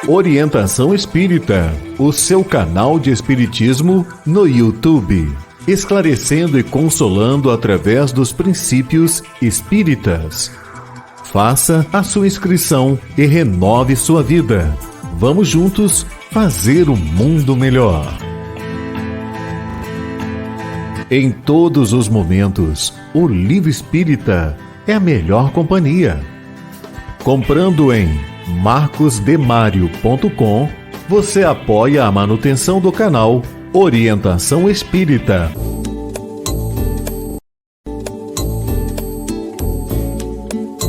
Orientação Espírita, o seu canal de espiritismo no YouTube, esclarecendo e consolando através dos princípios espíritas. Faça a sua inscrição e renove sua vida. Vamos juntos fazer o mundo melhor. Em todos os momentos, o Livro Espírita é a melhor companhia. Comprando em marcosdemario.com, você apoia a manutenção do canal Orientação Espírita.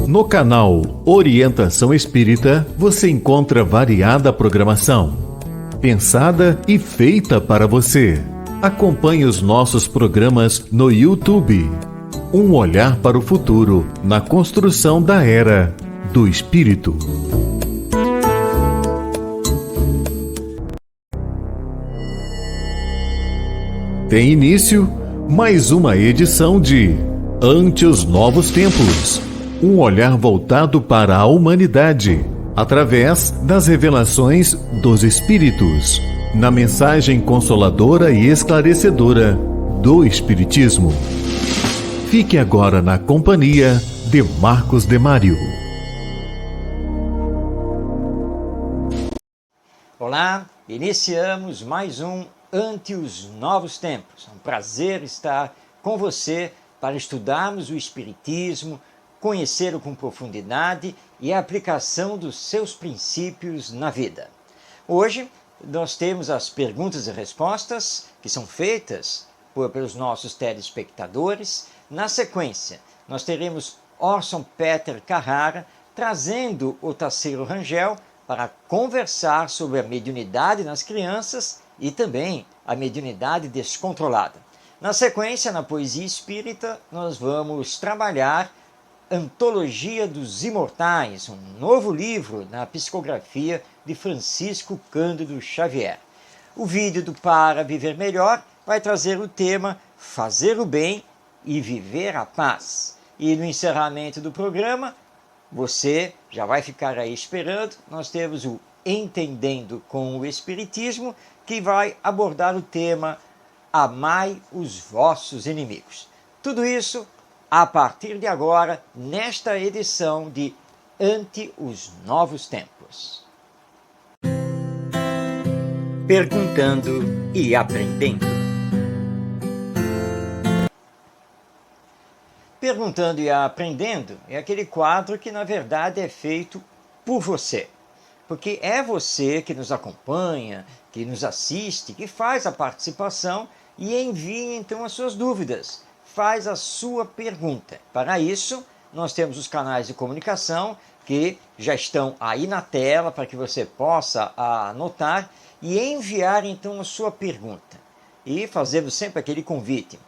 No canal Orientação Espírita, você encontra variada programação, pensada e feita para você. Acompanhe os nossos programas no YouTube. Um olhar para o futuro na construção da Era do Espírito. Tem início mais uma edição de Ante os Novos Tempos. Um olhar voltado para a humanidade, através das revelações dos Espíritos, na mensagem consoladora e esclarecedora do Espiritismo. Fique agora na companhia de Marcos Demário. Olá, iniciamos mais um Ante os Novos Tempos. É um prazer estar com você para estudarmos o Espiritismo, conhecê-lo com profundidade e a aplicação dos seus princípios na vida. Hoje nós temos as perguntas e respostas que são feitas pelos nossos telespectadores. Na sequência, nós teremos Orson Peter Carrara trazendo o Tarsilo Rangel para conversar sobre a mediunidade nas crianças e também a mediunidade descontrolada. Na sequência, na Poesia Espírita, nós vamos trabalhar Antologia dos Imortais, um novo livro na psicografia de Francisco Cândido Xavier. O vídeo do Para Viver Melhor vai trazer o tema Fazer o Bem e Viver a Paz. E no encerramento do programa, você já vai ficar aí esperando, nós temos o Entendendo com o Espiritismo, que vai abordar o tema Amai os vossos inimigos. Tudo isso a partir de agora, nesta edição de Ante os Novos Tempos. Perguntando e aprendendo. Perguntando e aprendendo é aquele quadro que, na verdade, é feito por você. Porque é você que nos acompanha, que nos assiste, que faz a participação e envia, então, as suas dúvidas. Faz a sua pergunta. Para isso, nós temos os canais de comunicação que já estão aí na tela para que você possa anotar e enviar então a sua pergunta. E fazemos sempre aquele convite.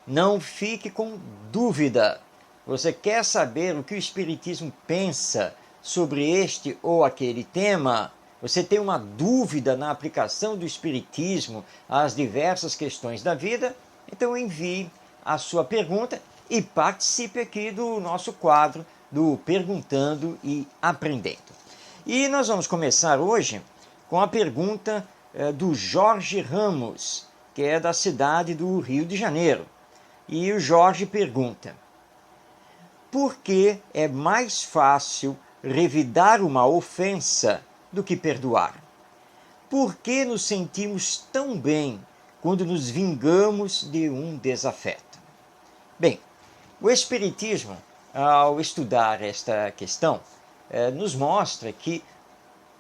Não fique com dúvida. Você quer saber o que o Espiritismo pensa sobre este ou aquele tema? Você tem uma dúvida na aplicação do Espiritismo às diversas questões da vida? Então envie a sua pergunta e participe aqui do nosso quadro do Perguntando e Aprendendo. E nós vamos começar hoje com a pergunta do Jorge Ramos, que é da cidade do Rio de Janeiro. E o Jorge pergunta: por que é mais fácil revidar uma ofensa do que perdoar? Por que nos sentimos tão bem quando nos vingamos de um desafeto? Bem, o Espiritismo, ao estudar esta questão, nos mostra que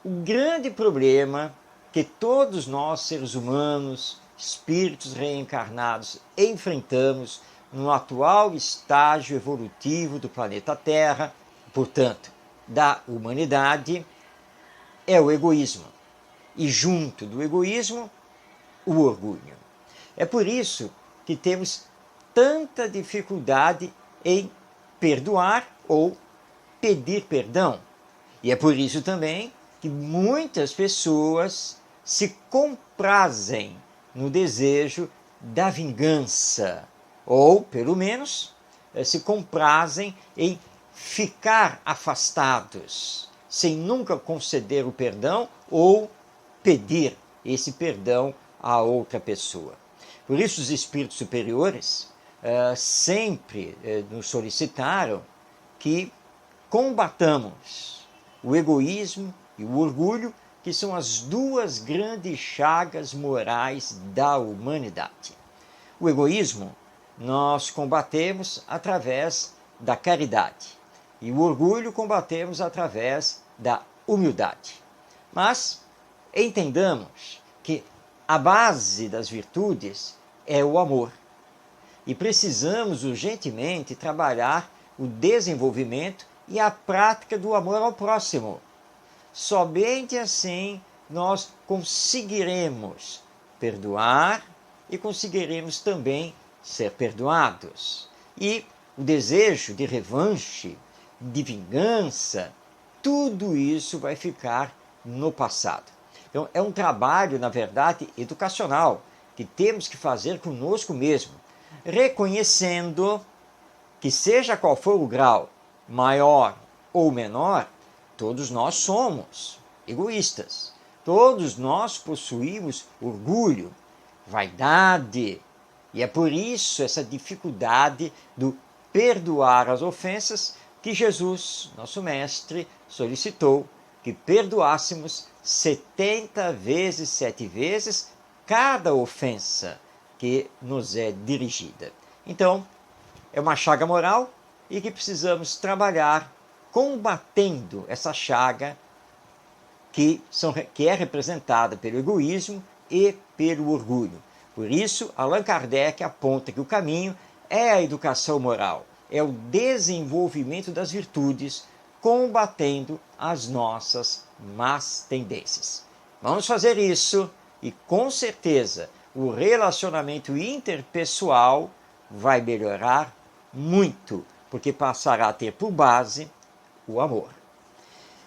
o grande problema que todos nós, seres humanos, espíritos reencarnados, enfrentamos no atual estágio evolutivo do planeta Terra, portanto, da humanidade, é o egoísmo. E junto do egoísmo, o orgulho. É por isso que temos tanta dificuldade em perdoar ou pedir perdão. E é por isso também que muitas pessoas se comprazem no desejo da vingança, ou, pelo menos, se comprazem em ficar afastados, sem nunca conceder o perdão ou pedir esse perdão a outra pessoa. Por isso, os espíritos superiores sempre nos solicitaram que combatamos o egoísmo e o orgulho, que são as duas grandes chagas morais da humanidade. O egoísmo nós combatemos através da caridade e o orgulho combatemos através da humildade. Mas entendamos que a base das virtudes é o amor e precisamos urgentemente trabalhar o desenvolvimento e a prática do amor ao próximo. Somente assim nós conseguiremos perdoar e conseguiremos também ser perdoados. E o desejo de revanche, de vingança, tudo isso vai ficar no passado. Então, é um trabalho, na verdade, educacional, que temos que fazer conosco mesmo, reconhecendo que, seja qual for o grau, maior ou menor, todos nós somos egoístas. Todos nós possuímos orgulho, vaidade, e é por isso essa dificuldade do perdoar as ofensas que Jesus, nosso Mestre, solicitou que perdoássemos 70 vezes, 7 vezes, cada ofensa que nos é dirigida. Então, é uma chaga moral e que precisamos trabalhar combatendo essa chaga que é representada pelo egoísmo e pelo orgulho. Por isso, Allan Kardec aponta que o caminho é a educação moral, é o desenvolvimento das virtudes, combatendo as nossas más tendências. Vamos fazer isso e, com certeza, o relacionamento interpessoal vai melhorar muito, porque passará a ter por base o amor.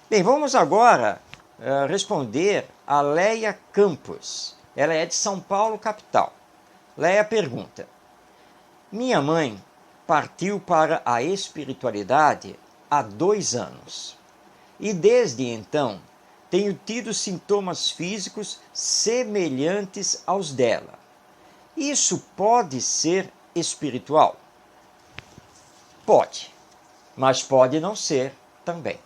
Bem, vamos agora responder a Leia Campos. Ela é de São Paulo, capital. Leia pergunta: minha mãe partiu para a espiritualidade há 2 anos e desde então tenho tido sintomas físicos semelhantes aos dela. Isso pode ser espiritual? Pode, mas pode não ser também.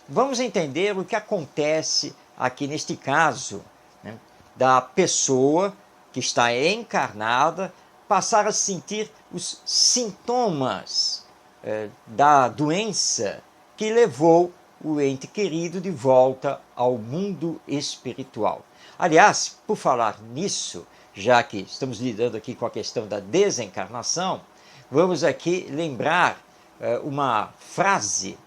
Vamos entender o que acontece aqui neste caso, né, da pessoa que está encarnada passar a sentir os sintomas da doença que levou o ente querido de volta ao mundo espiritual. Aliás, por falar nisso, já que estamos lidando aqui com a questão da desencarnação, vamos aqui lembrar uma frase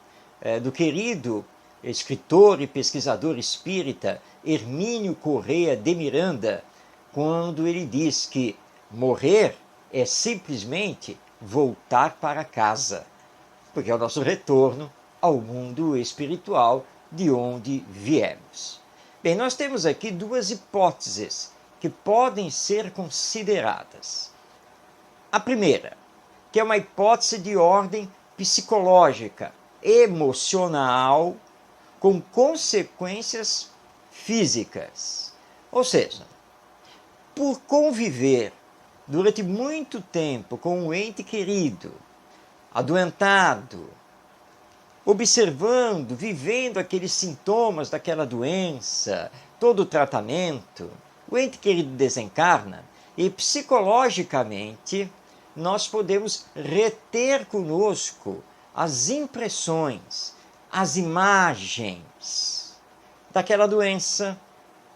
do querido escritor e pesquisador espírita Hermínio Corrêa de Miranda, quando ele diz que morrer é simplesmente voltar para casa, porque é o nosso retorno ao mundo espiritual de onde viemos. Bem, nós temos aqui 2 hipóteses que podem ser consideradas. A primeira, que é uma hipótese de ordem psicológica, emocional, com consequências físicas. Ou seja, por conviver durante muito tempo com um ente querido, adoentado, observando, vivendo aqueles sintomas daquela doença, todo o tratamento, o ente querido desencarna e psicologicamente nós podemos reter conosco as impressões, as imagens daquela doença,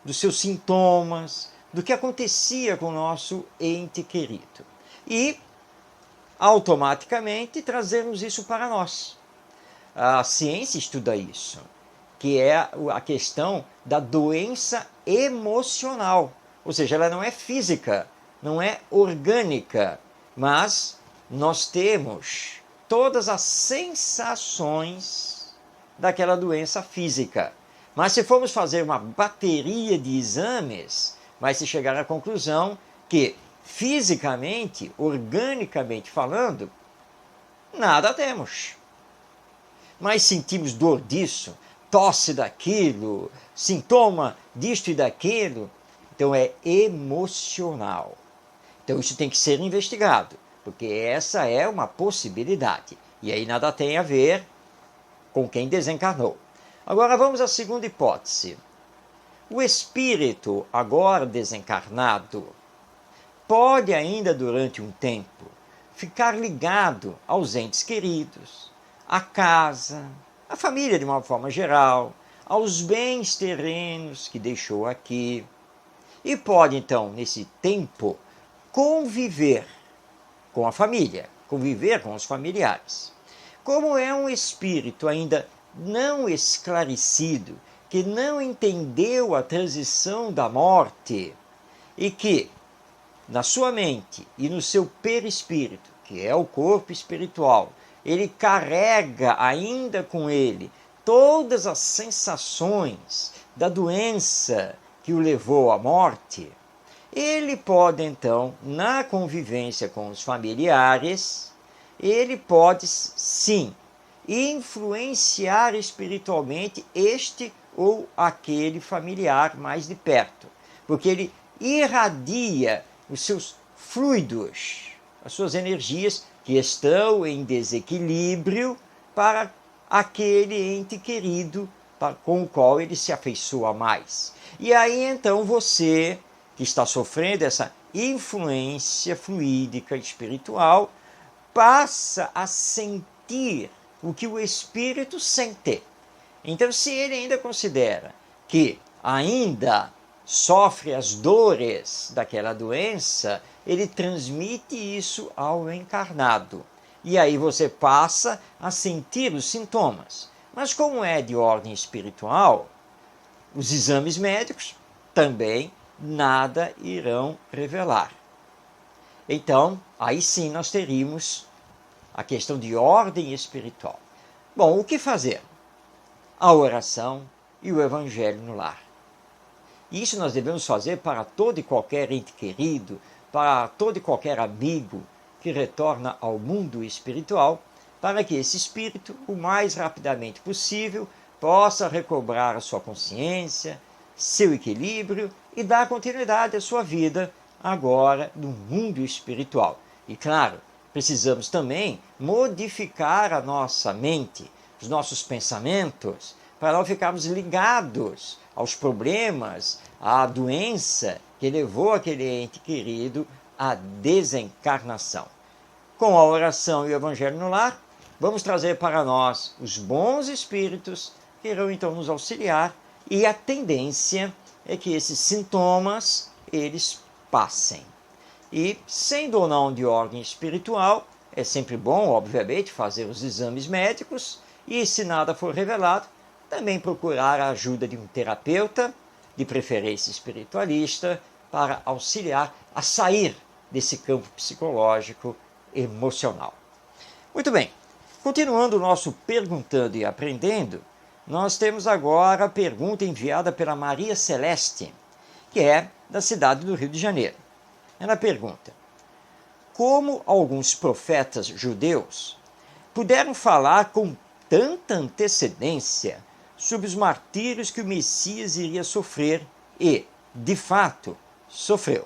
dos seus sintomas, do que acontecia com o nosso ente querido. E, automaticamente, trazermos isso para nós. A ciência estuda isso, que é a questão da doença emocional. Ou seja, ela não é física, não é orgânica, mas nós temos todas as sensações daquela doença física. Mas se formos fazer uma bateria de exames, vai se chegar à conclusão que, fisicamente, organicamente falando, nada temos. Mas sentimos dor disso, tosse daquilo, sintoma disto e daquilo. Então é emocional. Então isso tem que ser investigado, porque essa é uma possibilidade. E aí nada tem a ver com quem desencarnou. Agora vamos à segunda hipótese. O espírito, agora desencarnado, pode ainda durante um tempo ficar ligado aos entes queridos, à casa, à família de uma forma geral, aos bens terrenos que deixou aqui. E pode então, nesse tempo, conviver com a família, conviver com os familiares. Como é um espírito ainda não esclarecido, que não entendeu a transição da morte e que, na sua mente e no seu perispírito, que é o corpo espiritual, ele carrega ainda com ele todas as sensações da doença que o levou à morte, ele pode então, na convivência com os familiares, ele pode sim influenciar espiritualmente este ou aquele familiar mais de perto, porque ele irradia os seus fluidos, as suas energias que estão em desequilíbrio para aquele ente querido com o qual ele se afeiçoa mais. E aí então você, que está sofrendo essa influência fluídica espiritual, passa a sentir o que o espírito sente. Então, se ele ainda considera que ainda sofre as dores daquela doença, ele transmite isso ao encarnado. E aí você passa a sentir os sintomas. Mas como é de ordem espiritual, os exames médicos também nada irão revelar. Então, aí sim nós teríamos a questão de ordem espiritual. Bom, o que fazer? A oração e o evangelho no lar. Isso nós devemos fazer para todo e qualquer ente querido, para todo e qualquer amigo que retorna ao mundo espiritual, para que esse espírito, o mais rapidamente possível, possa recobrar a sua consciência, seu equilíbrio e dar continuidade à sua vida agora no mundo espiritual. E claro, precisamos também modificar a nossa mente, os nossos pensamentos, para não ficarmos ligados aos problemas, à doença que levou aquele ente querido à desencarnação. Com a oração e o evangelho no lar, vamos trazer para nós os bons espíritos que irão então nos auxiliar, e a tendência é que esses sintomas eles passem. E, sendo ou não de ordem espiritual, é sempre bom, obviamente, fazer os exames médicos e, se nada for revelado, também procurar a ajuda de um terapeuta, de preferência espiritualista, para auxiliar a sair desse campo psicológico emocional. Muito bem, continuando o nosso Perguntando e Aprendendo, nós temos agora a pergunta enviada pela Maria Celeste, que é da cidade do Rio de Janeiro. Ela pergunta: como alguns profetas judeus puderam falar com tanta antecedência sobre os martírios que o Messias iria sofrer e, de fato, sofreu?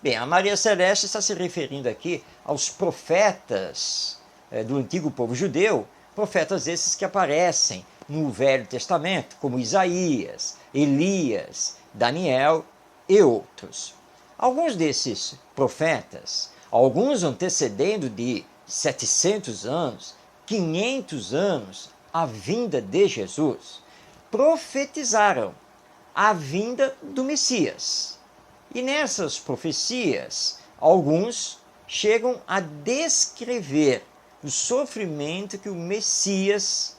Bem, a Maria Celeste está se referindo aqui aos profetas do antigo povo judeu, profetas esses que aparecem no Velho Testamento, como Isaías, Elias, Daniel e outros. Alguns desses profetas, alguns antecedendo de 700 anos, 500 anos a vinda de Jesus, profetizaram a vinda do Messias. E nessas profecias, alguns chegam a descrever o sofrimento que o Messias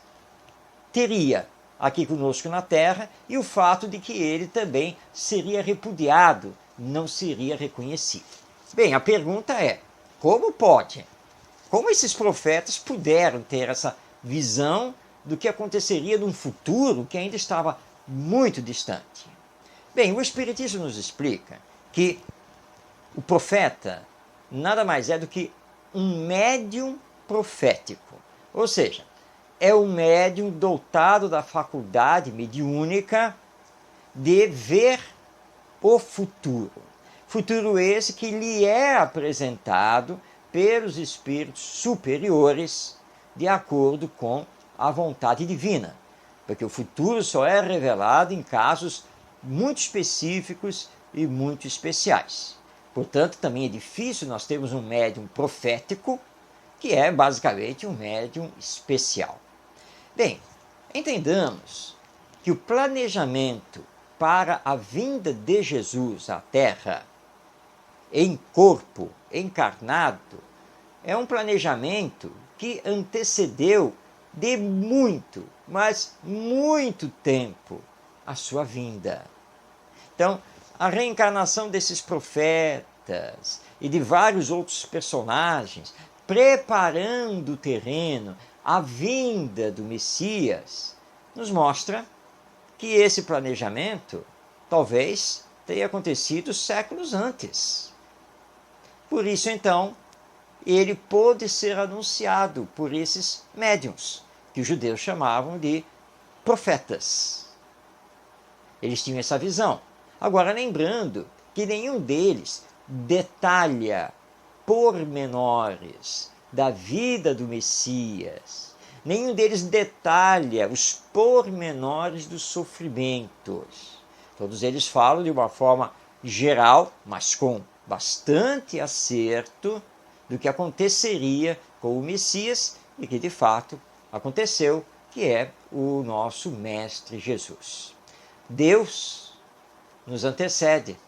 teria aqui conosco na Terra e o fato de que ele também seria repudiado, não seria reconhecido. Bem, a pergunta é: como pode? Como esses profetas puderam ter essa visão do que aconteceria num futuro que ainda estava muito distante? Bem, o Espiritismo nos explica que o profeta nada mais é do que um médium profético. Ou seja, é um médium dotado da faculdade mediúnica de ver o futuro. Futuro esse que lhe é apresentado pelos espíritos superiores de acordo com a vontade divina. Porque o futuro só é revelado em casos muito específicos e muito especiais. Portanto, também é difícil nós termos um médium profético, que é basicamente um médium especial. Bem, entendamos que o planejamento para a vinda de Jesus à Terra, em corpo encarnado, é um planejamento que antecedeu de muito, mas muito tempo a sua vinda. Então, a reencarnação desses profetas e de vários outros personagens, preparando o terreno, a vinda do Messias, nos mostra que esse planejamento talvez tenha acontecido séculos antes. Por isso, então, ele pôde ser anunciado por esses médiuns, que os judeus chamavam de profetas. Eles tinham essa visão. Agora, lembrando que nenhum deles detalha pormenores da vida do Messias, nenhum deles detalha os pormenores dos sofrimentos. Todos eles falam de uma forma geral, mas com bastante acerto, do que aconteceria com o Messias e que de fato aconteceu, que é o nosso Mestre Jesus. Deus nos antecede.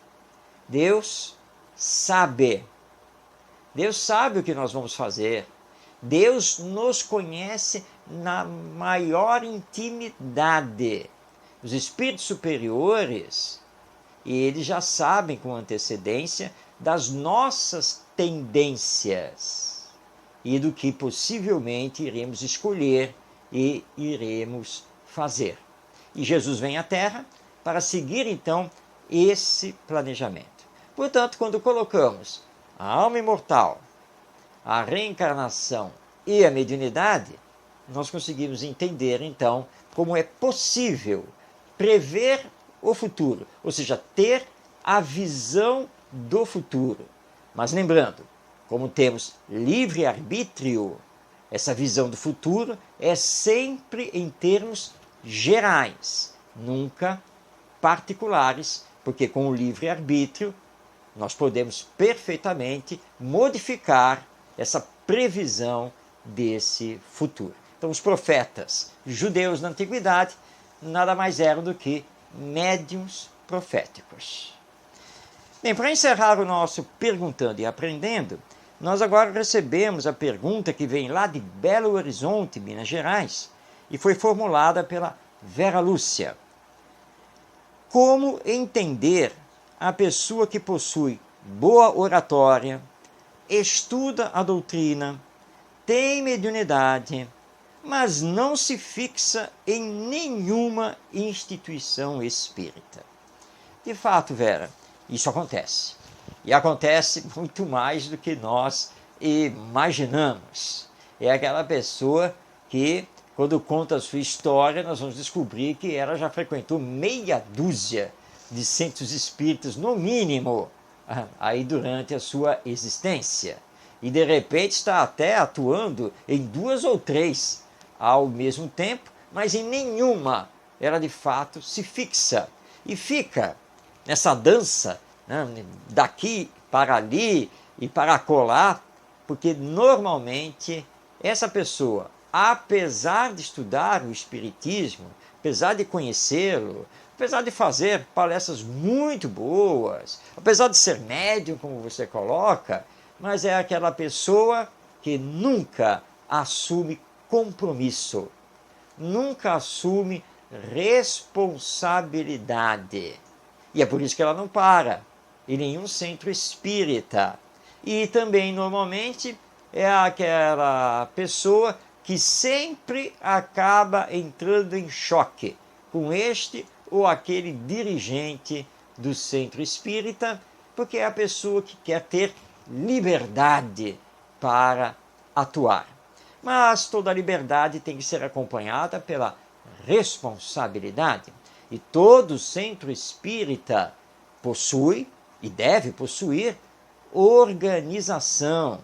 Deus sabe. Deus sabe o que nós vamos fazer. Deus nos conhece na maior intimidade. Os espíritos superiores, eles já sabem com antecedência das nossas tendências e do que possivelmente iremos escolher e iremos fazer. E Jesus vem à Terra para seguir então esse planejamento. Portanto, quando colocamos a alma imortal, a reencarnação e a mediunidade, nós conseguimos entender então como é possível prever o futuro, ou seja, ter a visão do futuro. Mas lembrando, como temos livre-arbítrio, essa visão do futuro é sempre em termos gerais, nunca particulares, porque com o livre-arbítrio nós podemos perfeitamente modificar essa previsão desse futuro. Então, os profetas judeus na antiguidade nada mais eram do que médiuns proféticos. Bem, para encerrar o nosso Perguntando e Aprendendo, nós agora recebemos a pergunta que vem lá de Belo Horizonte, Minas Gerais, e foi formulada pela Vera Lúcia. Como entender a pessoa que possui boa oratória, estuda a doutrina, tem mediunidade, mas não se fixa em nenhuma instituição espírita? De fato, Vera, isso acontece. E acontece muito mais do que nós imaginamos. É aquela pessoa que, quando conta a sua história, nós vamos descobrir que ela já frequentou meia dúzia de centros espíritas, no mínimo, aí durante a sua existência. E de repente está até atuando em 2 ou 3 ao mesmo tempo, mas em nenhuma ela de fato se fixa. E fica nessa dança, né, daqui para ali e para acolá, porque normalmente essa pessoa, apesar de estudar o Espiritismo, apesar de conhecê-lo, apesar de fazer palestras muito boas, apesar de ser médium, como você coloca, mas é aquela pessoa que nunca assume compromisso, nunca assume responsabilidade. E é por isso que ela não para em nenhum centro espírita. E também, normalmente, é aquela pessoa que sempre acaba entrando em choque com este ou aquele dirigente do centro espírita, porque é a pessoa que quer ter liberdade para atuar. Mas toda liberdade tem que ser acompanhada pela responsabilidade. E todo centro espírita possui e deve possuir organização,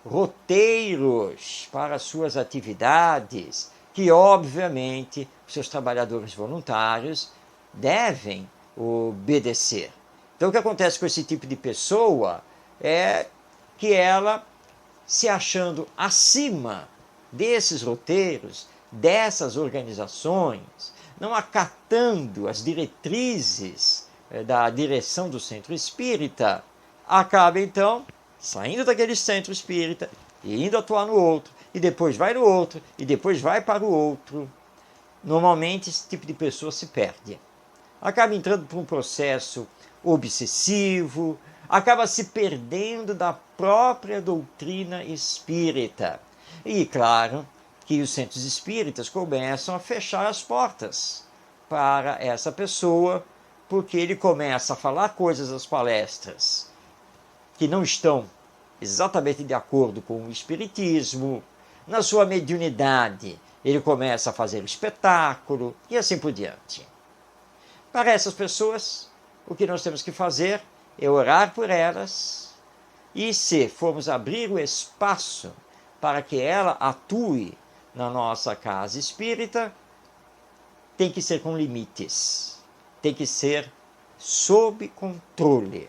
roteiros para suas atividades, que obviamente seus trabalhadores voluntários devem obedecer. Então o que acontece com esse tipo de pessoa é que ela, se achando acima desses roteiros, dessas organizações, não acatando as diretrizes da direção do centro espírita, acaba então saindo daquele centro espírita e indo atuar no outro, e depois vai no outro, e depois vai para o outro. Normalmente esse tipo de pessoa se perde. Acaba entrando por um processo obsessivo, acaba se perdendo da própria doutrina espírita. E claro que os centros espíritas começam a fechar as portas para essa pessoa, porque ele começa a falar coisas nas palestras que não estão exatamente de acordo com o espiritismo. Na sua mediunidade, ele começa a fazer espetáculo e assim por diante. Para essas pessoas, o que nós temos que fazer é orar por elas, e se formos abrir o espaço para que ela atue na nossa casa espírita, tem que ser com limites, tem que ser sob controle.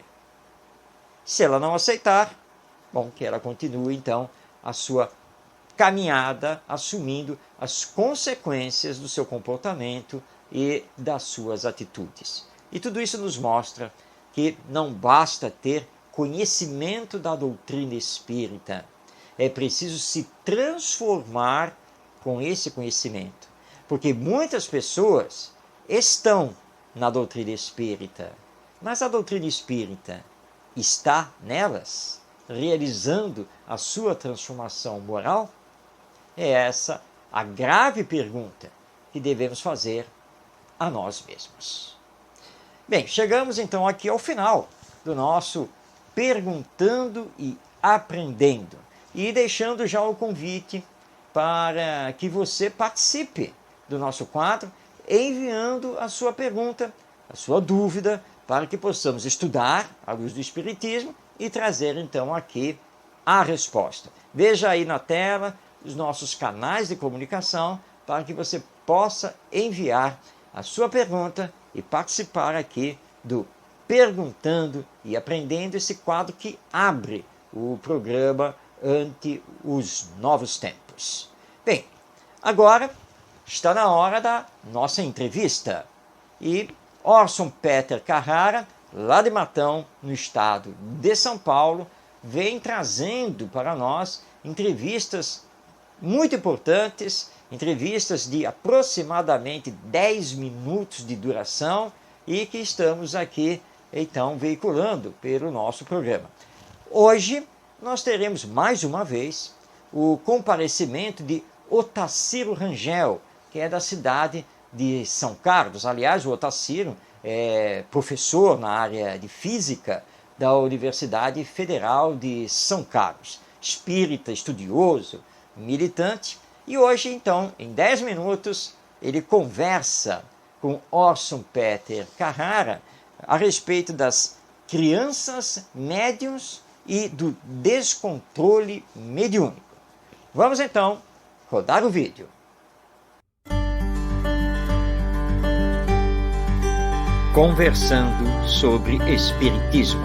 Se ela não aceitar, bom, que ela continue então a sua caminhada, assumindo as consequências do seu comportamento e das suas atitudes. E tudo isso nos mostra que não basta ter conhecimento da doutrina espírita, é preciso se transformar com esse conhecimento, porque muitas pessoas estão na doutrina espírita, mas a doutrina espírita está nelas, realizando a sua transformação moral? É essa a grave pergunta que devemos fazer a nós mesmos. Bem, chegamos então aqui ao final do nosso Perguntando e Aprendendo, e deixando já o convite para que você participe do nosso quadro, enviando a sua pergunta, a sua dúvida, para que possamos estudar à luz do Espiritismo e trazer então aqui a resposta. Veja aí na tela os nossos canais de comunicação para que você possa enviar a sua pergunta e participar aqui do Perguntando e Aprendendo, esse quadro que abre o programa ante os novos tempos. Bem, agora está na hora da nossa entrevista. E Orson Peter Carrara, lá de Matão, no estado de São Paulo, vem trazendo para nós entrevistas muito importantes, entrevistas de aproximadamente 10 minutos de duração e que estamos aqui, então, veiculando pelo nosso programa. Hoje nós teremos mais uma vez o comparecimento de Otacílio Rangel, que é da cidade de São Carlos. Aliás, o Otacílio é professor na área de física da Universidade Federal de São Carlos, espírita, estudioso, militante, e hoje, então, em 10 minutos, ele conversa com Orson Peter Carrara a respeito das crianças médiuns e do descontrole mediúnico. Vamos, então, rodar o vídeo. Conversando sobre Espiritismo.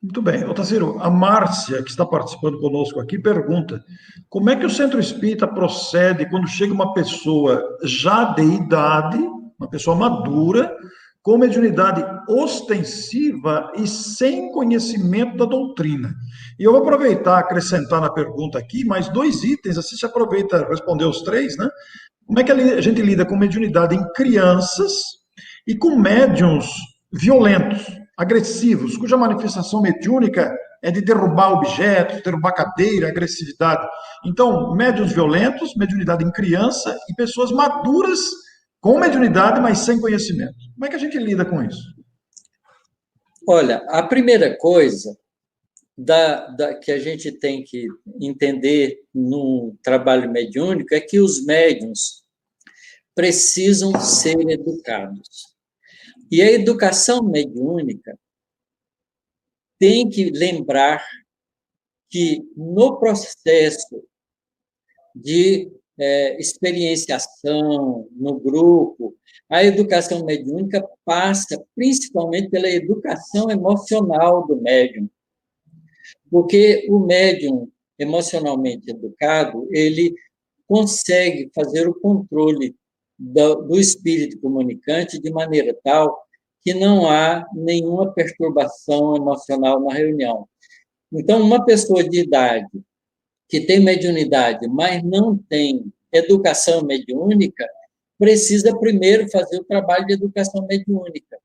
Muito bem. Otacílio, a Márcia, que está participando conosco aqui, pergunta: como é que o Centro Espírita procede quando chega uma pessoa já de idade, uma pessoa madura, com mediunidade ostensiva e sem conhecimento da doutrina? E eu vou aproveitar, acrescentar na pergunta aqui mais 2 itens, assim se aproveita responder os 3, né? Como é que a gente lida com mediunidade em crianças e com médiuns violentos, agressivos, cuja manifestação mediúnica é de derrubar objetos, derrubar cadeira, agressividade. Então, médiuns violentos, mediunidade em criança e pessoas maduras com mediunidade, mas sem conhecimento. Como é que a gente lida com isso? Olha, a primeira coisa que a gente tem que entender no trabalho mediúnico é que os médiuns precisam ser educados. E a educação mediúnica tem que lembrar que no processo de experienciação no grupo, a educação mediúnica passa principalmente pela educação emocional do médium, porque o médium emocionalmente educado, ele consegue fazer o controle do espírito comunicante de maneira tal que não há nenhuma perturbação emocional na reunião. Então, uma pessoa de idade que tem mediunidade, mas não tem educação mediúnica, precisa primeiro fazer o trabalho de educação mediúnica.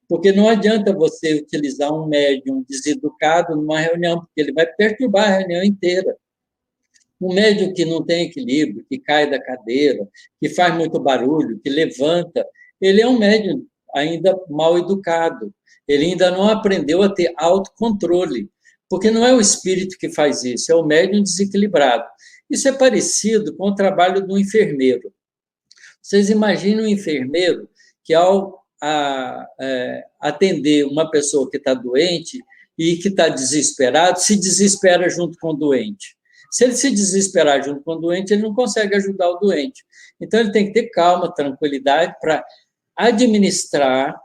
Porque não adianta você utilizar um médium deseducado numa reunião, porque ele vai perturbar a reunião inteira. Um médium que não tem equilíbrio, que cai da cadeira, que faz muito barulho, que levanta, ele é um médium ainda mal educado. Ele ainda não aprendeu a ter autocontrole, porque não é o espírito que faz isso, é o médium desequilibrado. Isso é parecido com o trabalho do enfermeiro. Vocês imaginam um enfermeiro que, ao atender uma pessoa que está doente e que está desesperado, se desespera junto com o doente. Se ele se desesperar junto com o doente, ele não consegue ajudar o doente. Então, ele tem que ter calma, tranquilidade para administrar,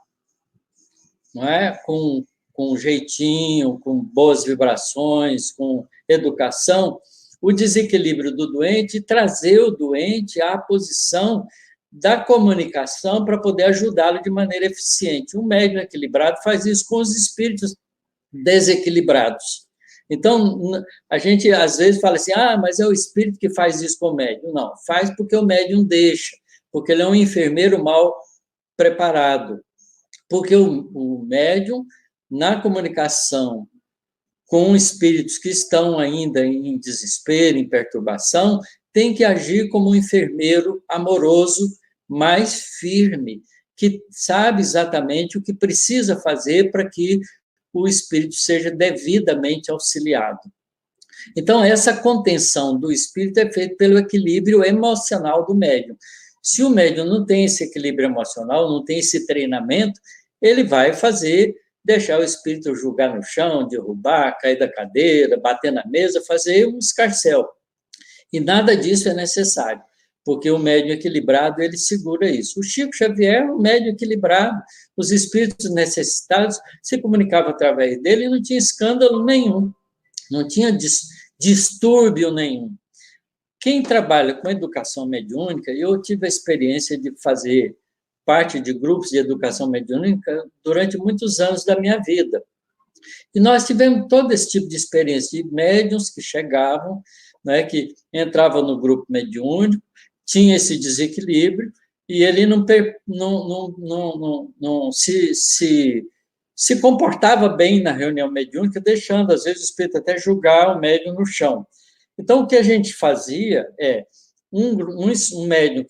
não é? Com jeitinho, com boas vibrações, com educação, o desequilíbrio do doente e trazer o doente à posição da comunicação para poder ajudá-lo de maneira eficiente. Um médium equilibrado faz isso com os espíritos desequilibrados. Então, a gente às vezes fala assim, mas é o espírito que faz isso com o médium. Não, faz porque o médium deixa, porque ele é um enfermeiro mal preparado. Porque o médium, na comunicação com espíritos que estão ainda em desespero, em perturbação, tem que agir como um enfermeiro amoroso, mais firme, que sabe exatamente o que precisa fazer para que o espírito seja devidamente auxiliado. Então, essa contenção do espírito é feita pelo equilíbrio emocional do médium. Se o médium não tem esse equilíbrio emocional, não tem esse treinamento, ele vai deixar o espírito jogar no chão, derrubar, cair da cadeira, bater na mesa, fazer um escarcéu. E nada disso é necessário, porque o médium equilibrado, ele segura isso. O Chico Xavier é um médium equilibrado, os espíritos necessitados se comunicavam através dele e não tinha escândalo nenhum, não tinha distúrbio nenhum. Quem trabalha com educação mediúnica, eu tive a experiência de fazer parte de grupos de educação mediúnica durante muitos anos da minha vida. E nós tivemos todo esse tipo de experiência de médiuns que chegavam, né, que entravam no grupo mediúnico, tinha esse desequilíbrio, e ele não se comportava bem na reunião mediúnica, deixando, às vezes, o espírito até julgar o médium no chão. Então, o que a gente fazia é, um médium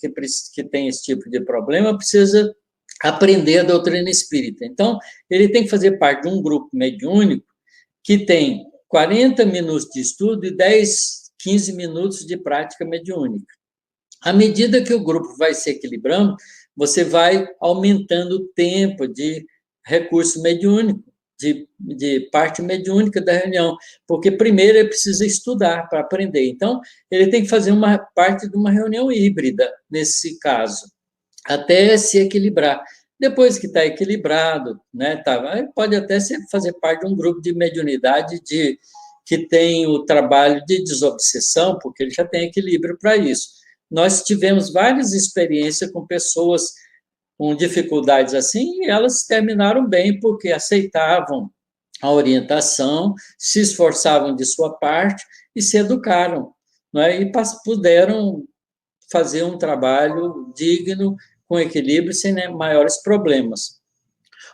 que tem esse tipo de problema precisa aprender a doutrina espírita. Então, ele tem que fazer parte de um grupo mediúnico que tem 40 minutos de estudo e 15 minutos de prática mediúnica. À medida que o grupo vai se equilibrando, você vai aumentando o tempo de recurso mediúnico, de parte mediúnica da reunião, porque primeiro ele precisa estudar para aprender. Então, ele tem que fazer uma parte de uma reunião híbrida, nesse caso, até se equilibrar. Depois que está equilibrado, né, pode até fazer parte de um grupo de mediunidade que tem o trabalho de desobsessão, porque ele já tem equilíbrio para isso. Nós tivemos várias experiências com pessoas com dificuldades assim, e elas terminaram bem, porque aceitavam a orientação, se esforçavam de sua parte e se educaram, né? E puderam fazer um trabalho digno, com equilíbrio, sem maiores problemas.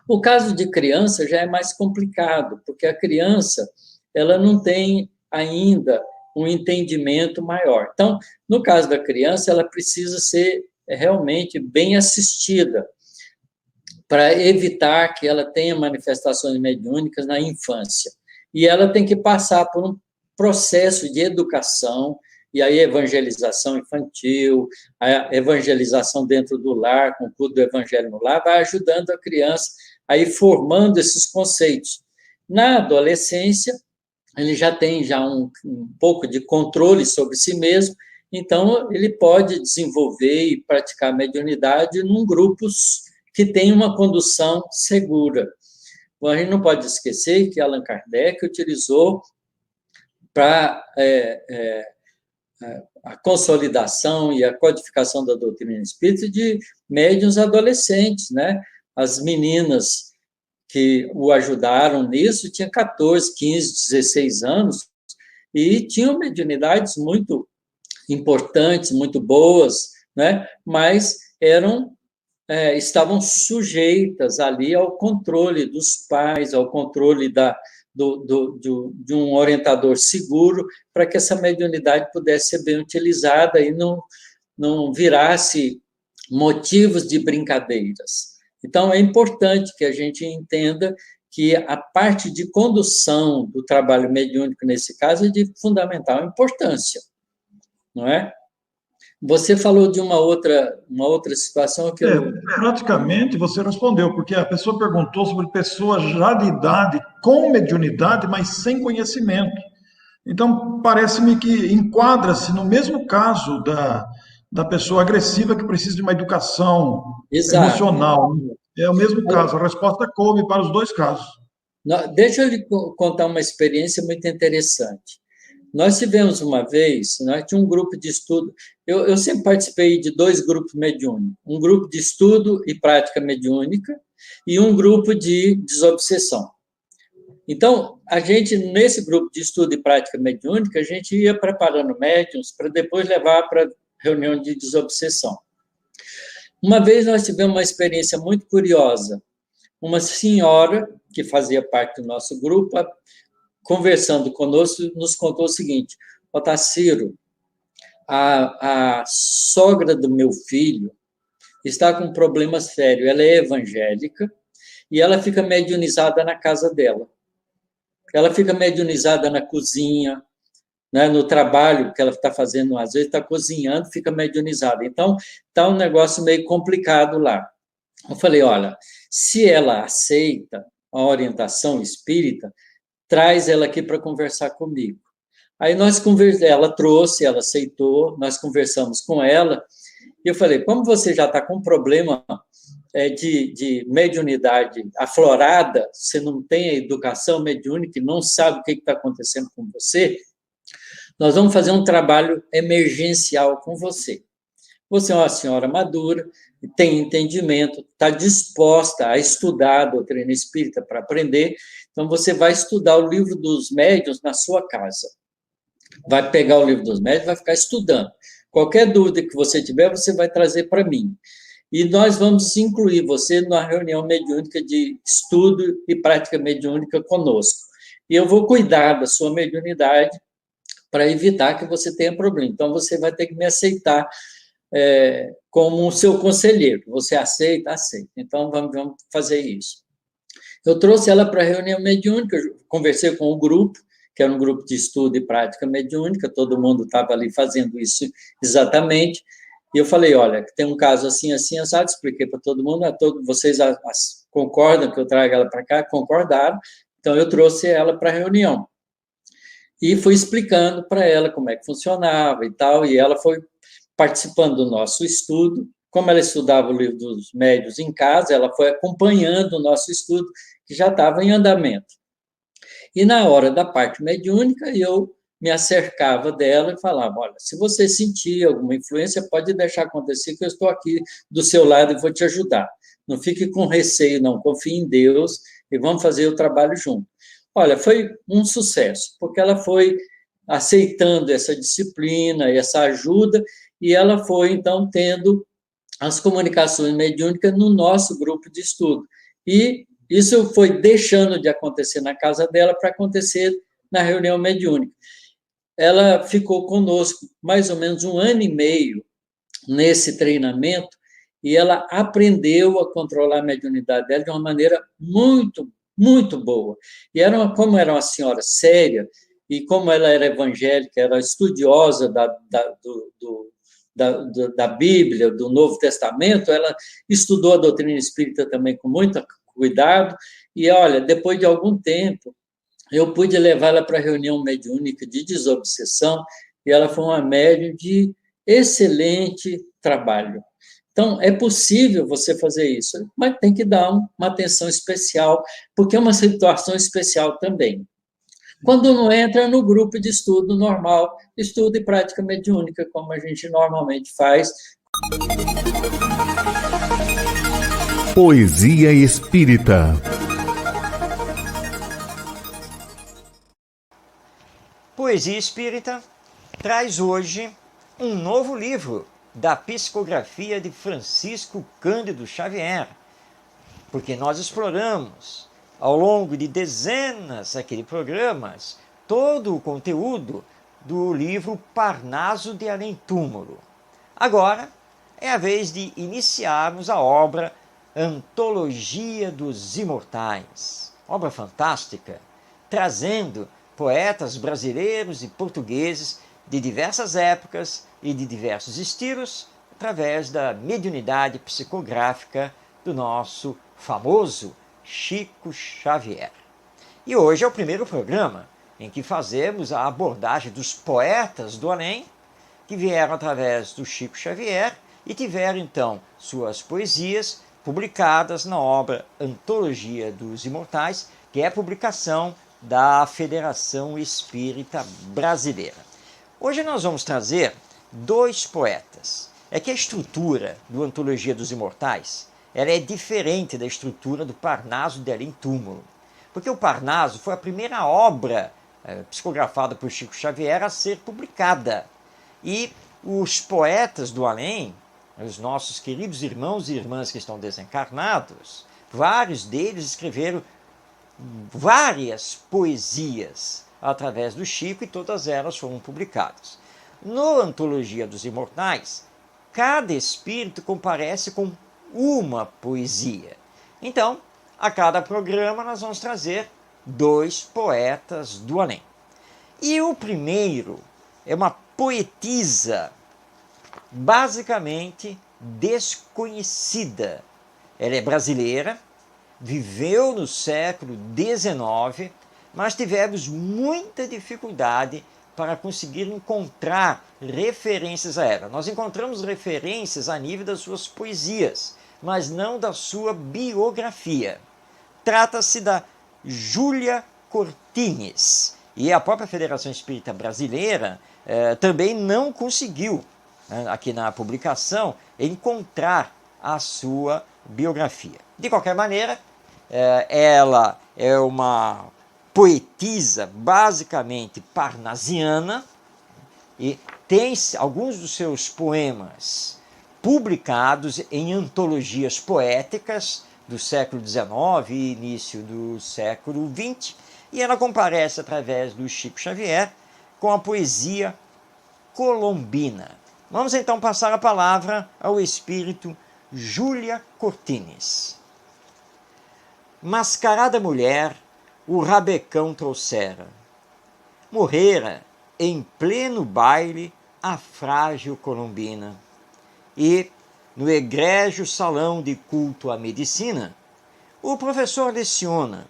O caso de criança já é mais complicado, porque a criança ela não tem ainda um entendimento maior. Então, no caso da criança, ela precisa ser realmente bem assistida para evitar que ela tenha manifestações mediúnicas na infância. e ela tem que passar por um processo de educação, e aí evangelização infantil, a evangelização dentro do lar, com o culto do evangelho no lar, vai ajudando a criança a ir formando esses conceitos. Na adolescência, ele já tem um pouco de controle sobre si mesmo, então ele pode desenvolver e praticar mediunidade em grupos que tem uma condução segura. Bom, a gente não pode esquecer que Allan Kardec utilizou para a consolidação e a codificação da doutrina espírita de médiuns adolescentes, né? As meninas que o ajudaram nisso tinham 14, 15, 16 anos e tinham mediunidades muito importantes, muito boas, né? Mas estavam sujeitas ali ao controle dos pais, ao controle de um orientador seguro, para que essa mediunidade pudesse ser bem utilizada e não virasse motivos de brincadeiras. Então, é importante que a gente entenda que a parte de condução do trabalho mediúnico, nesse caso, é de fundamental importância, não é? Você falou de uma outra situação que praticamente você respondeu, porque a pessoa perguntou sobre pessoas já de idade, com mediunidade, mas sem conhecimento. Então, parece-me que enquadra-se no mesmo caso da pessoa agressiva que precisa de uma educação emocional. É o mesmo caso, a resposta coube para os dois casos. Deixa eu lhe contar uma experiência muito interessante. Nós tivemos uma vez, nós tínhamos um grupo de estudo, eu sempre participei de 2 grupos mediúnicos, um grupo de estudo e prática mediúnica e um grupo de desobsessão. Então, a gente, nesse grupo de estudo e prática mediúnica, a gente ia preparando médiuns para depois levar para reunião de desobsessão. Uma vez nós tivemos uma experiência muito curiosa. Uma senhora, que fazia parte do nosso grupo, conversando conosco, nos contou o seguinte: Otacílio, a sogra do meu filho está com um problema sério. Ela é evangélica e ela fica mediunizada na casa dela. Ela fica mediunizada na cozinha, né, no trabalho que ela está fazendo, às vezes está cozinhando, fica mediunizada. Então, está um negócio meio complicado lá. Eu falei, olha, se ela aceita a orientação espírita, traz ela aqui para conversar comigo. Aí ela trouxe, ela aceitou, nós conversamos com ela, e eu falei, como você já está com um problema de mediunidade aflorada, você não tem a educação mediúnica e não sabe o que está acontecendo com você, nós vamos fazer um trabalho emergencial com você. Você é uma senhora madura, tem entendimento, está disposta a estudar a doutrina espírita para aprender, então você vai estudar o livro dos médiuns na sua casa. Vai pegar o livro dos médiuns, vai ficar estudando. Qualquer dúvida que você tiver, você vai trazer para mim. E nós vamos incluir você na reunião mediúnica de estudo e prática mediúnica conosco. E eu vou cuidar da sua mediunidade para evitar que você tenha problema. Então, você vai ter que me aceitar como o seu conselheiro. Você aceita? Aceita. Então, vamos fazer isso. Eu trouxe ela para a reunião mediúnica, conversei com o grupo, que era um grupo de estudo e prática mediúnica, todo mundo estava ali fazendo isso exatamente, e eu falei, olha, tem um caso assim, assim, assado, expliquei para todo mundo, vocês concordam que eu traga ela para cá? Concordaram, então eu trouxe ela para a reunião. E fui explicando para ela como é que funcionava e tal, e ela foi participando do nosso estudo. Como ela estudava o livro dos médiuns em casa, ela foi acompanhando o nosso estudo, que já estava em andamento. E na hora da parte mediúnica, eu me acercava dela e falava, olha, se você sentir alguma influência, pode deixar acontecer, que eu estou aqui do seu lado e vou te ajudar. Não fique com receio, não, confie em Deus e vamos fazer o trabalho junto. Olha, foi um sucesso, porque ela foi aceitando essa disciplina, essa ajuda, e ela foi, então, tendo as comunicações mediúnicas no nosso grupo de estudo. E isso foi deixando de acontecer na casa dela para acontecer na reunião mediúnica. Ela ficou conosco mais ou menos 1 ano e meio nesse treinamento e ela aprendeu a controlar a mediunidade dela de uma maneira muito muito boa. E como era uma senhora séria, e como ela era evangélica, era estudiosa da Bíblia, do Novo Testamento, ela estudou a doutrina espírita também com muito cuidado, e olha, depois de algum tempo, eu pude levá-la para a reunião mediúnica de desobsessão, e ela foi uma médium de excelente trabalho. Então, é possível você fazer isso, mas tem que dar uma atenção especial, porque é uma situação especial também. Quando não entra no grupo de estudo normal, estudo e prática mediúnica, como a gente normalmente faz. Poesia Espírita. Poesia Espírita traz hoje um novo livro da psicografia de Francisco Cândido Xavier, porque nós exploramos ao longo de dezenas de programas todo o conteúdo do livro Parnaso de Além Túmulo. Agora é a vez de iniciarmos a obra Antologia dos Imortais, obra fantástica, trazendo poetas brasileiros e portugueses de diversas épocas e de diversos estilos, através da mediunidade psicográfica do nosso famoso Chico Xavier. E hoje é o primeiro programa em que fazemos a abordagem dos poetas do além, que vieram através do Chico Xavier e tiveram então suas poesias publicadas na obra Antologia dos Imortais, que é a publicação da Federação Espírita Brasileira. Hoje nós vamos trazer dois poetas. É que a estrutura do Antologia dos Imortais ela é diferente da estrutura do Parnaso de Além Túmulo, porque o Parnaso foi a primeira obra psicografada por Chico Xavier a ser publicada. E os poetas do além, os nossos queridos irmãos e irmãs que estão desencarnados, vários deles escreveram várias poesias através do Chico e todas elas foram publicadas. No Antologia dos Imortais, cada espírito comparece com uma poesia. Então, a cada programa nós vamos trazer dois poetas do além. E o primeiro é uma poetisa basicamente desconhecida. Ela é brasileira, viveu no século XIX, mas tivemos muita dificuldade para conseguir encontrar referências a ela. Nós encontramos referências a nível das suas poesias, mas não da sua biografia. Trata-se da Júlia Cortines. E a própria Federação Espírita Brasileira também não conseguiu, aqui na publicação, encontrar a sua biografia. De qualquer maneira, ela é uma poetisa basicamente parnasiana e tem alguns dos seus poemas publicados em antologias poéticas do século XIX e início do século XX, e ela comparece através do Chico Xavier com a poesia colombina. Vamos então passar a palavra ao espírito Júlia Cortines. Mascarada mulher, o rabecão trouxera. Morrera em pleno baile a frágil colombina. E, no egrégio salão de culto à medicina, o professor leciona,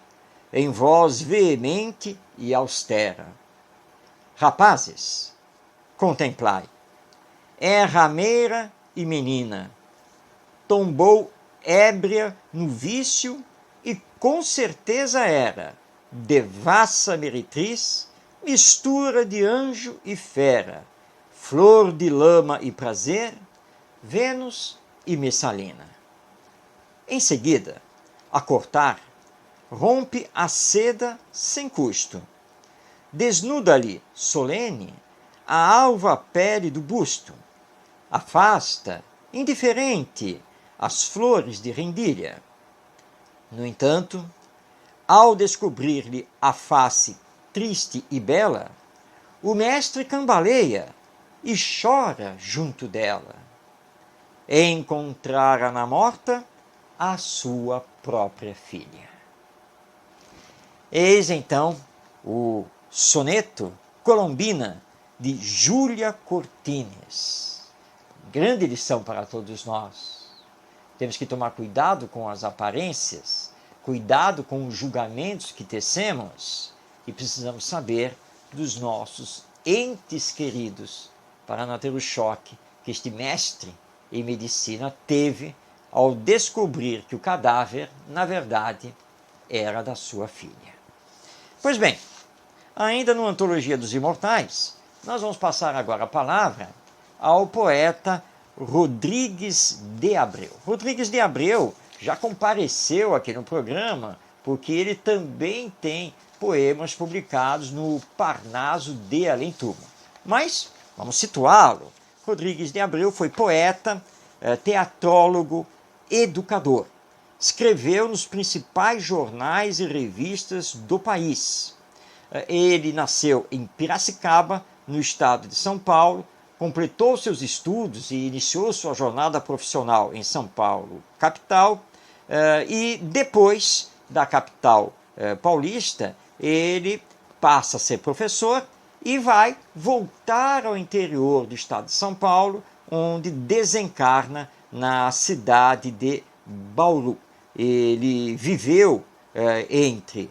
em voz veemente e austera. Rapazes, contemplai. É rameira e menina. Tombou ébria no vício e com certeza era devassa meretriz, mistura de anjo e fera, flor de lama e prazer, Vênus e Messalina. Em seguida, a cortar, rompe a seda sem custo. Desnuda-lhe, solene, a alva pele do busto. Afasta, indiferente, as flores de rendilha. No entanto, ao descobrir-lhe a face triste e bela, o mestre cambaleia e chora junto dela. Encontrara na morta a sua própria filha. Eis então o soneto Colombina de Júlia Cortines. Grande lição para todos nós. Temos que tomar cuidado com as aparências, cuidado com os julgamentos que tecemos e precisamos saber dos nossos entes queridos para não ter o choque que este mestre em medicina teve ao descobrir que o cadáver, na verdade, era da sua filha. Pois bem, ainda no Antologia dos Imortais, nós vamos passar agora a palavra ao poeta Rodrigues de Abreu. Rodrigues de Abreu já compareceu aqui no programa, porque ele também tem poemas publicados no Parnaso de Além Túmulo. Mas vamos situá-lo. Rodrigues de Abreu foi poeta, teatrólogo, educador. Escreveu nos principais jornais e revistas do país. Ele nasceu em Piracicaba, no estado de São Paulo, completou seus estudos e iniciou sua jornada profissional em São Paulo, capital, e depois da capital paulista, ele passa a ser professor e vai voltar ao interior do estado de São Paulo, onde desencarna na cidade de Bauru. Ele viveu entre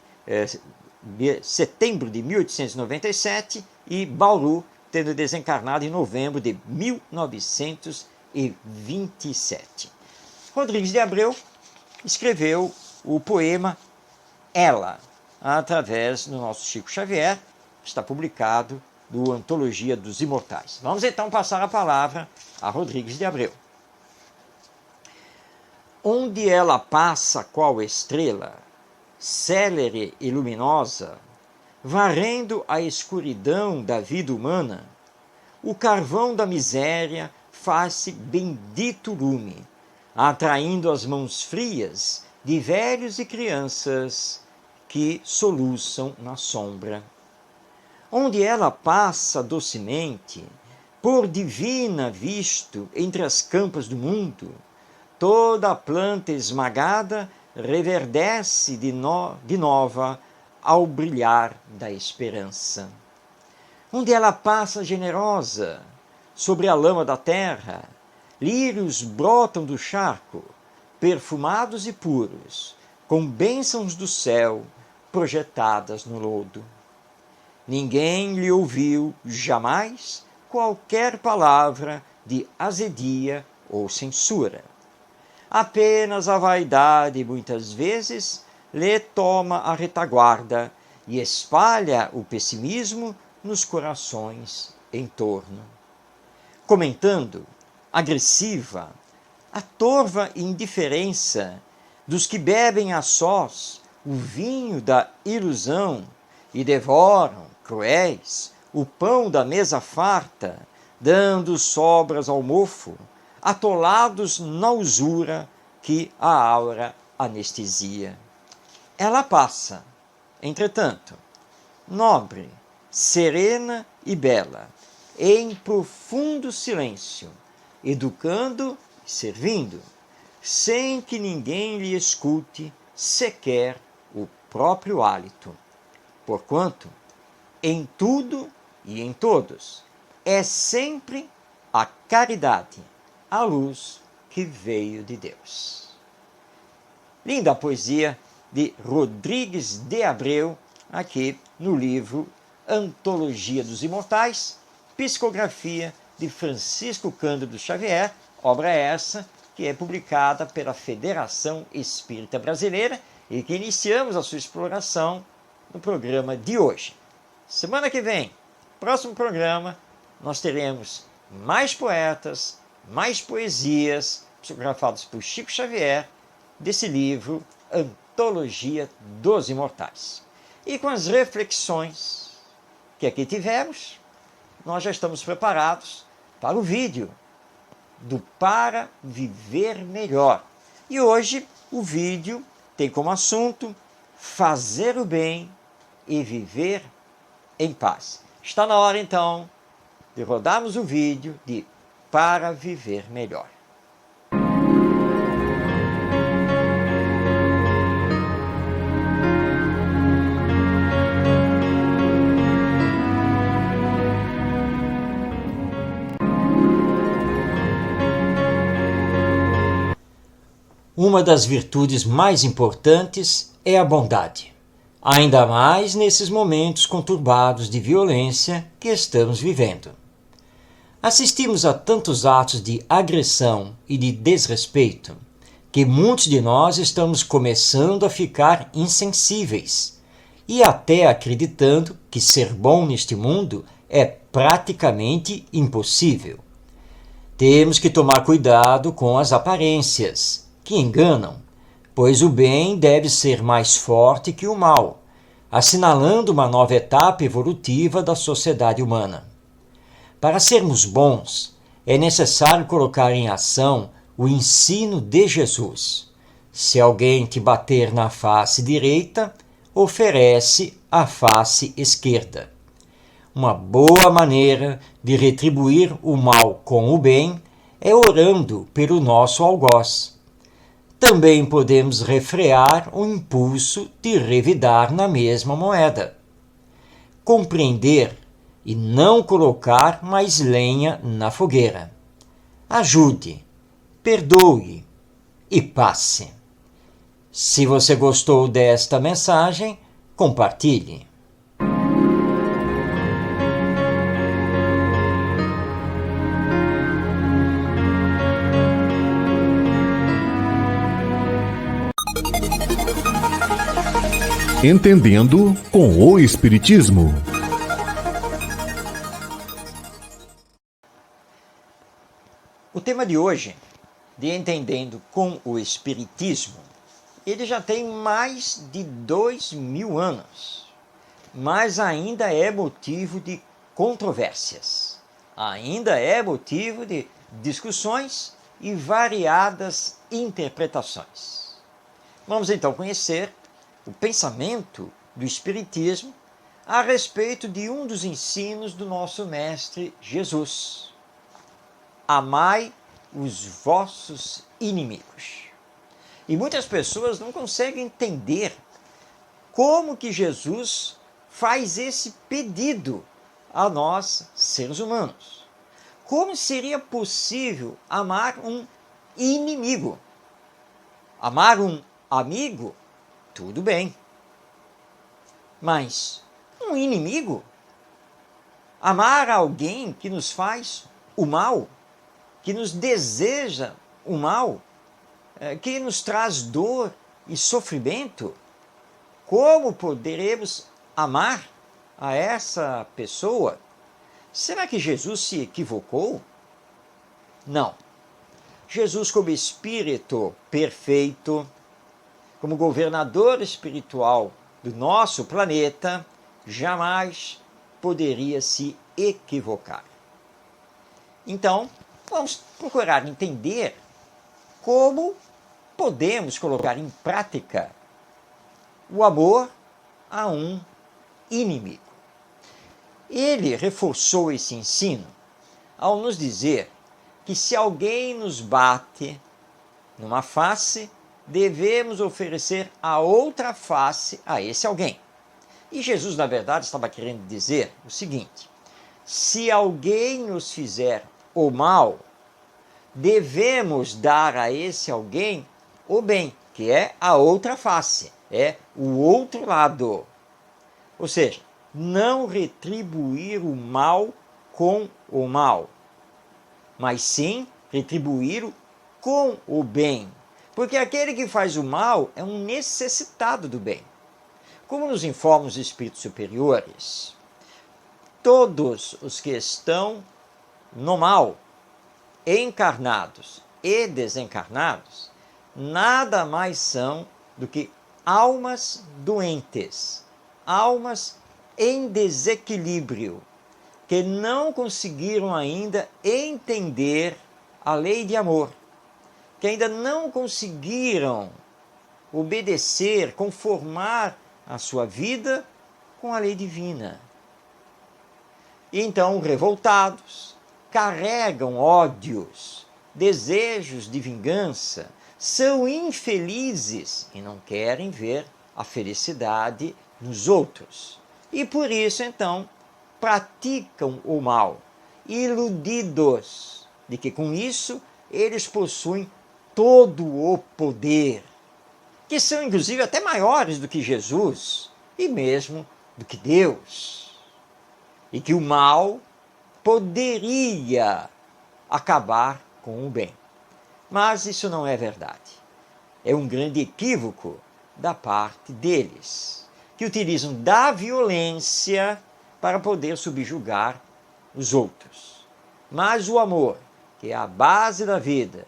setembro de 1897 e Bauru, tendo desencarnado em novembro de 1927. Rodrigues de Abreu escreveu o poema Ela, através do nosso Chico Xavier, está publicado no Antologia dos Imortais. Vamos então passar a palavra a Rodrigues de Abreu. Onde ela passa qual estrela, célere e luminosa, varrendo a escuridão da vida humana, o carvão da miséria faz-se bendito lume, atraindo as mãos frias de velhos e crianças que soluçam na sombra. Onde ela passa docemente, por divina visto entre as campas do mundo, toda a planta esmagada reverdece de nova ao brilhar da esperança. Onde ela passa generosa, sobre a lama da terra, lírios brotam do charco, perfumados e puros, com bênçãos do céu projetadas no lodo. Ninguém lhe ouviu jamais qualquer palavra de azedia ou censura. Apenas a vaidade, muitas vezes, lhe toma a retaguarda e espalha o pessimismo nos corações em torno. Comentando, agressiva, a torva indiferença dos que bebem a sós o vinho da ilusão e devoram, cruéis, o pão da mesa farta, dando sobras ao mofo, atolados na usura que a aura anestesia. Ela passa, entretanto, nobre, serena e bela, em profundo silêncio, educando e servindo, sem que ninguém lhe escute sequer o próprio hálito. Porquanto, em tudo e em todos, é sempre a caridade, a luz que veio de Deus. Linda poesia de Rodrigues de Abreu, aqui no livro Antologia dos Imortais, psicografia de Francisco Cândido Xavier, obra essa que é publicada pela Federação Espírita Brasileira e que iniciamos a sua exploração no programa de hoje. Semana que vem, próximo programa, nós teremos mais poetas, mais poesias psicografadas por Chico Xavier desse livro Antologia dos Imortais. E com as reflexões que aqui tivemos, nós já estamos preparados para o vídeo do Para Viver Melhor. E hoje o vídeo tem como assunto fazer o bem e viver em paz. Está na hora então de rodarmos o vídeo de Para Viver Melhor. uma das virtudes mais importantes é a bondade, ainda mais nesses momentos conturbados de violência que estamos vivendo. Assistimos a tantos atos de agressão e de desrespeito que muitos de nós estamos começando a ficar insensíveis e até acreditando que ser bom neste mundo é praticamente impossível. Temos que tomar cuidado com as aparências, que enganam, pois o bem deve ser mais forte que o mal, assinalando uma nova etapa evolutiva da sociedade humana. Para sermos bons, é necessário colocar em ação o ensino de Jesus. Se alguém te bater na face direita, oferece a face esquerda. Uma boa maneira de retribuir o mal com o bem é orando pelo nosso algoz. Também podemos refrear o impulso de revidar na mesma moeda. Compreender e não colocar mais lenha na fogueira. Ajude, perdoe e passe. Se você gostou desta mensagem, compartilhe. Entendendo com o Espiritismo. O tema de hoje, de Entendendo com o Espiritismo, ele já tem mais de 2000 anos, mas ainda é motivo de controvérsias, ainda é motivo de discussões e variadas interpretações. Vamos então conhecer o pensamento do Espiritismo a respeito de um dos ensinos do nosso Mestre Jesus. Amai os vossos inimigos. E muitas pessoas não conseguem entender como que Jesus faz esse pedido a nós, seres humanos. Como seria possível amar um inimigo? Amar um amigo? Tudo bem. Mas um inimigo? Amar alguém que nos faz o mal? Que nos deseja o mal, que nos traz dor e sofrimento, como poderemos amar a essa pessoa? Será que Jesus se equivocou? Não. Jesus, como Espírito perfeito, como governador espiritual do nosso planeta, jamais poderia se equivocar. Então, vamos procurar entender como podemos colocar em prática o amor a um inimigo. Ele reforçou esse ensino ao nos dizer que se alguém nos bate numa face, devemos oferecer a outra face a esse alguém. E Jesus, na verdade, estava querendo dizer o seguinte: se alguém nos fizer o mal, devemos dar a esse alguém o bem, que é a outra face, é o outro lado. Ou seja, não retribuir o mal com o mal, mas sim retribuir com o bem. Porque aquele que faz o mal é um necessitado do bem. Como nos informam os espíritos superiores, todos os que estão no mal, encarnados e desencarnados, nada mais são do que almas doentes, almas em desequilíbrio, que não conseguiram ainda entender a lei de amor, que ainda não conseguiram obedecer, conformar a sua vida com a lei divina. E então, revoltados, carregam ódios, desejos de vingança, são infelizes e não querem ver a felicidade nos outros. E por isso, então, praticam o mal, iludidos de que com isso eles possuem todo o poder, que são inclusive até maiores do que Jesus e mesmo do que Deus, e que o mal poderia acabar com o bem. Mas isso não é verdade. É um grande equívoco da parte deles, que utilizam da violência para poder subjugar os outros. Mas o amor, que é a base da vida,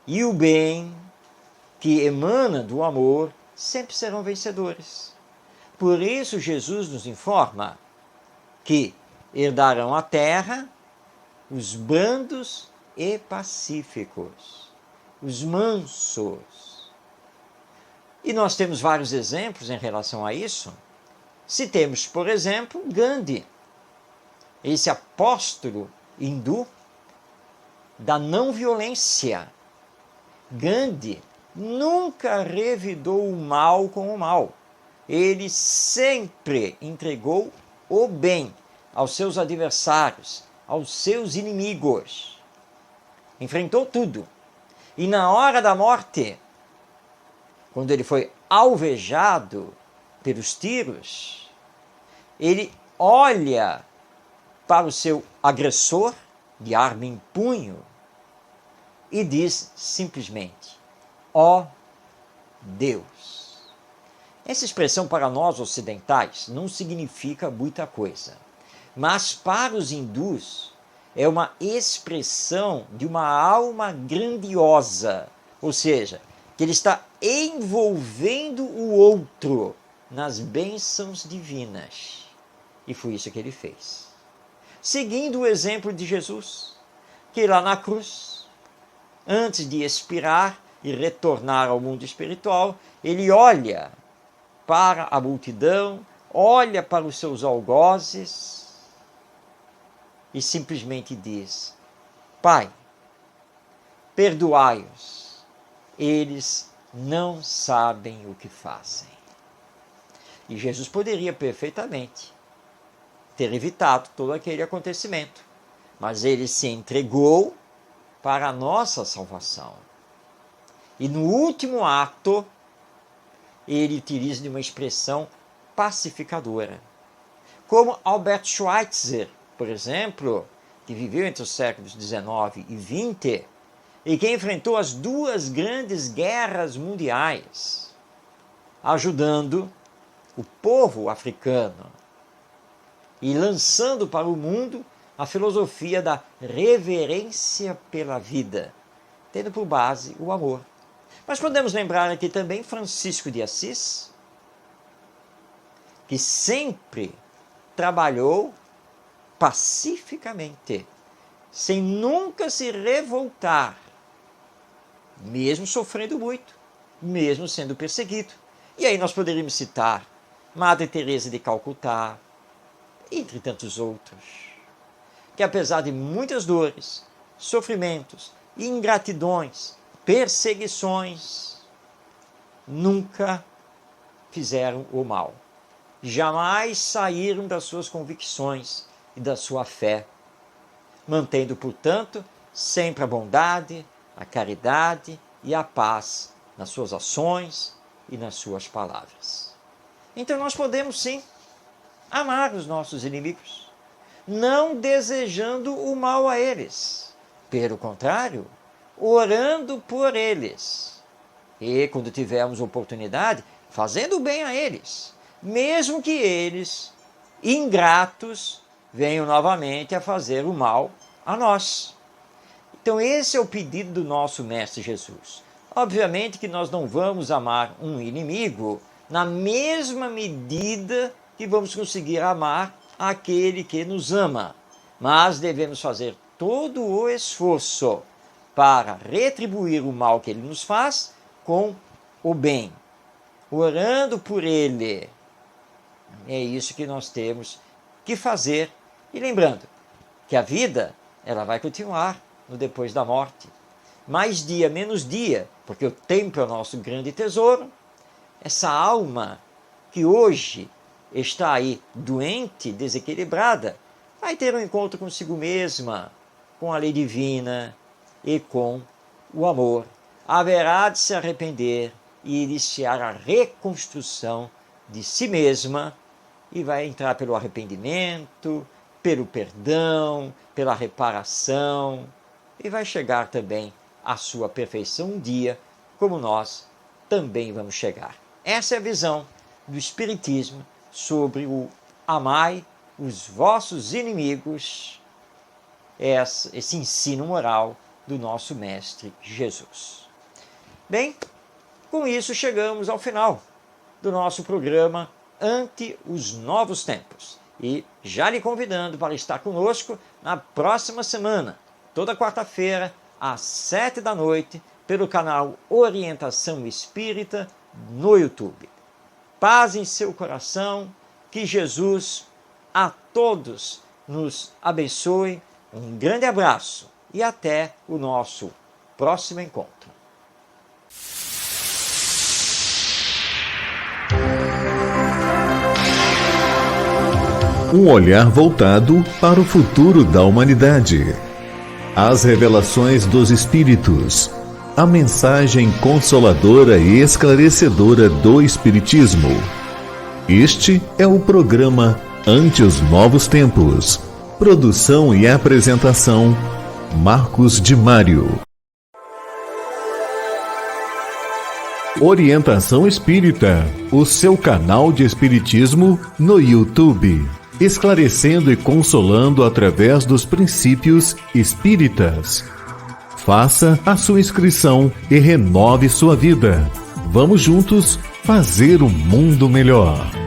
e o bem, que emana do amor, sempre serão vencedores. Por isso, Jesus nos informa que herdarão a terra os brandos e pacíficos, os mansos. E nós temos vários exemplos em relação a isso. Citemos, por exemplo, Gandhi, esse apóstolo hindu da não violência. Gandhi nunca revidou o mal com o mal. Ele sempre entregou o bem aos seus adversários, aos seus inimigos. Enfrentou tudo. E na hora da morte, quando ele foi alvejado pelos tiros, ele olha para o seu agressor, de arma em punho, e diz simplesmente: ó Deus. Essa expressão para nós ocidentais não significa muita coisa, mas para os hindus é uma expressão de uma alma grandiosa, ou seja, que ele está envolvendo o outro nas bênçãos divinas. E foi isso que ele fez. Seguindo o exemplo de Jesus, que lá na cruz, antes de expirar e retornar ao mundo espiritual, ele olha para a multidão, olha para os seus algozes e simplesmente diz: Pai, perdoai-os, eles não sabem o que fazem. E Jesus poderia perfeitamente ter evitado todo aquele acontecimento, mas ele se entregou para a nossa salvação. E no último ato, ele utiliza de uma expressão pacificadora. Como Albert Schweitzer, por exemplo, que viveu entre os séculos XIX e XX, e que enfrentou as duas grandes guerras mundiais, ajudando o povo africano e lançando para o mundo a filosofia da reverência pela vida, tendo por base o amor. Mas podemos lembrar aqui também Francisco de Assis, que sempre trabalhou pacificamente, sem nunca se revoltar, mesmo sofrendo muito, mesmo sendo perseguido. E aí nós poderíamos citar Madre Teresa de Calcutá, entre tantos outros, que apesar de muitas dores, sofrimentos, ingratidões, perseguições, nunca fizeram o mal. Jamais saíram das suas convicções e da sua fé, mantendo, portanto, sempre a bondade, a caridade e a paz nas suas ações e nas suas palavras. Então nós podemos sim amar os nossos inimigos, não desejando o mal a eles. Pelo contrário, orando por eles. E, quando tivermos oportunidade, fazendo o bem a eles, mesmo que eles, ingratos, venham novamente a fazer o mal a nós. Então esse é o pedido do nosso Mestre Jesus. Obviamente que nós não vamos amar um inimigo na mesma medida que vamos conseguir amar aquele que nos ama, mas devemos fazer todo o esforço para retribuir o mal que ele nos faz com o bem, orando por ele. É isso que nós temos que fazer. E lembrando que a vida, ela vai continuar no depois da morte. Mais dia, menos dia, porque o tempo é o nosso grande tesouro. Essa alma que hoje está aí doente, desequilibrada, vai ter um encontro consigo mesma, com a lei divina e com o amor, haverá de se arrepender e iniciar a reconstrução de si mesma, e vai entrar pelo arrependimento, pelo perdão, pela reparação, e vai chegar também à sua perfeição um dia, como nós também vamos chegar. Essa é a visão do Espiritismo sobre o amai os vossos inimigos, esse ensino moral do nosso Mestre Jesus. Bem, com isso chegamos ao final do nosso programa Ante os Novos Tempos. E já lhe convidando para estar conosco na próxima semana, toda quarta-feira, às 7h, pelo canal Orientação Espírita no YouTube. Paz em seu coração, que Jesus a todos nos abençoe. Um grande abraço e até o nosso próximo encontro. Um olhar voltado para o futuro da humanidade. As revelações dos Espíritos. A mensagem consoladora e esclarecedora do Espiritismo. Este é o programa Ante os Novos Tempos. Produção e apresentação, Marcos de Mário. Orientação Espírita, o seu canal de espiritismo no YouTube, esclarecendo e consolando através dos princípios espíritas. Faça a sua inscrição e renove sua vida. Vamos juntos fazer um mundo melhor.